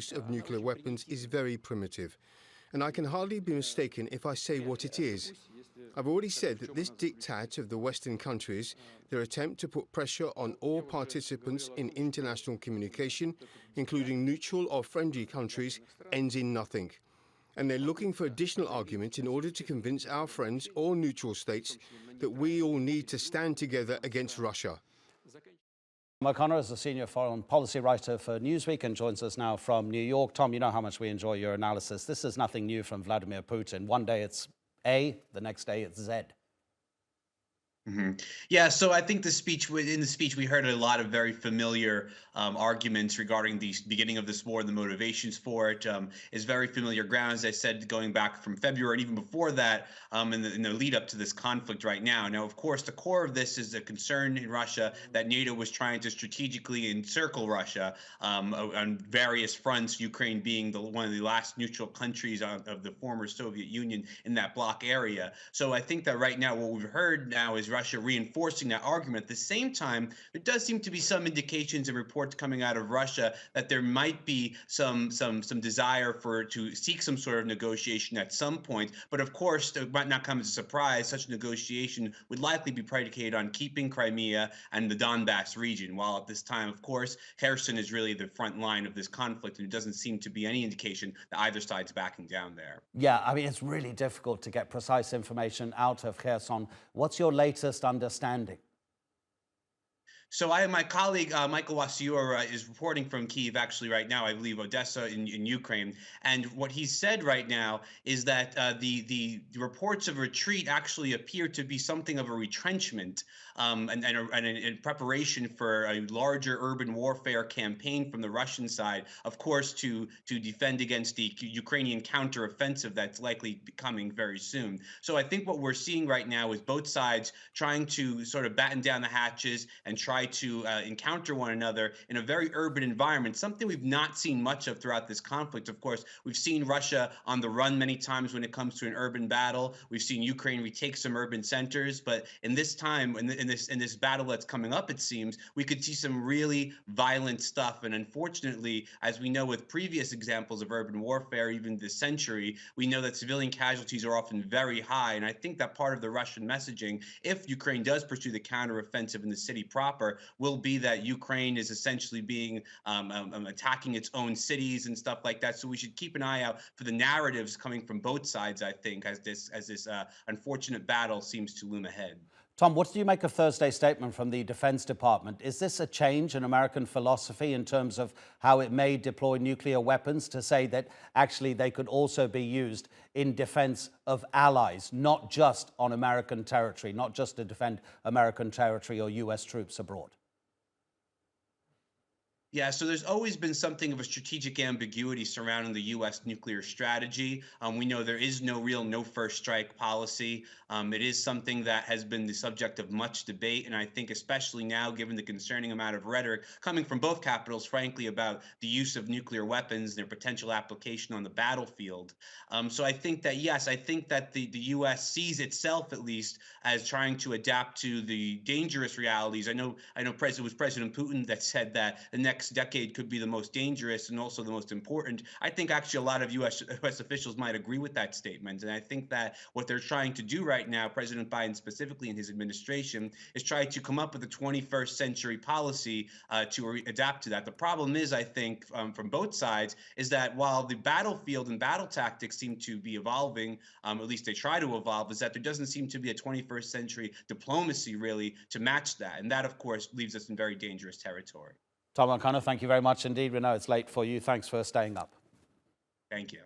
use of nuclear weapons is very primitive, and I can hardly be mistaken if I say what it is. I've already said that this diktat of the Western countries, their attempt to put pressure on all participants in international communication, including neutral or friendly countries, ends in nothing. And they're looking for additional arguments in order to convince our friends or neutral states that we all need to stand together against Russia. Tom O'Connor is a senior foreign policy writer for Newsweek and joins us now from New York. Tom, you know how much we enjoy your analysis. This is nothing new from Vladimir Putin. One day it's A, the next day it's Z. Yeah, so I think in the speech we heard a lot of very familiar arguments regarding the beginning of this war, the motivations for it is very familiar ground, as I said, going back from February and even before that, in the lead up to this conflict right now. Now, of course, the core of this is a concern in Russia that NATO was trying to strategically encircle Russia on various fronts, Ukraine being one of the last neutral countries of the former Soviet Union in that bloc area. So I think that right now what we've heard now is Russia reinforcing that argument. At the same time, there does seem to be some indications and reports coming out of Russia that there might be some desire to seek some sort of negotiation at some point. But of course, it might not come as a surprise. Such a negotiation would likely be predicated on keeping Crimea and the Donbass region. While at this time, of course, Kherson is really the front line of this conflict, and it doesn't seem to be any indication that either side's backing down there. Yeah, I mean, it's really difficult to get precise information out of Kherson. What's your latest understanding? So my colleague, Michael Wasiura, is reporting from Kyiv actually right now, I believe Odessa in Ukraine. And what he said right now is that the reports of retreat actually appear to be something of a retrenchment and in preparation for a larger urban warfare campaign from the Russian side, of course, to defend against the Ukrainian counteroffensive that's likely coming very soon. So I think what we're seeing right now is both sides trying to sort of batten down the hatches and try to encounter one another in a very urban environment, something we've not seen much of throughout this conflict. Of course, we've seen Russia on the run many times when it comes to an urban battle. We've seen Ukraine retake some urban centers, but in this time, in this battle that's coming up, it seems, we could see some really violent stuff. And unfortunately, as we know with previous examples of urban warfare, even this century, we know that civilian casualties are often very high. And I think that part of the Russian messaging, if Ukraine does pursue the counteroffensive in the city proper, will be that Ukraine is essentially being attacking its own cities and stuff like that. So we should keep an eye out for the narratives coming from both sides, I think, as this unfortunate battle seems to loom ahead. Tom, what do you make of Thursday's statement from the Defense Department? Is this a change in American philosophy in terms of how it may deploy nuclear weapons to say that actually they could also be used in defense of allies, not just on American territory, not just to defend American territory or US troops abroad? Yeah, so there's always been something of a strategic ambiguity surrounding the U.S. nuclear strategy. We know there is no first strike policy. It is something that has been the subject of much debate, and I think especially now, given the concerning amount of rhetoric coming from both capitals, frankly, about the use of nuclear weapons, their potential application on the battlefield. So I think that, yes, I think that the U.S. sees itself, at least, as trying to adapt to the dangerous realities. I know it was President Putin that said that the next decade could be the most dangerous and also the most important. I think actually a lot of US officials might agree with that statement. And I think that what they're trying to do right now, President Biden specifically in his administration, is try to come up with a 21st century policy to adapt to that. The problem is, I think, from both sides, is that while the battlefield and battle tactics seem to be evolving, at least they try to evolve, is that there doesn't seem to be a 21st century diplomacy really to match that. And that, of course, leaves us in very dangerous territory. Tom O'Connor, thank you very much indeed. We know it's late for you. Thanks for staying up. Thank you.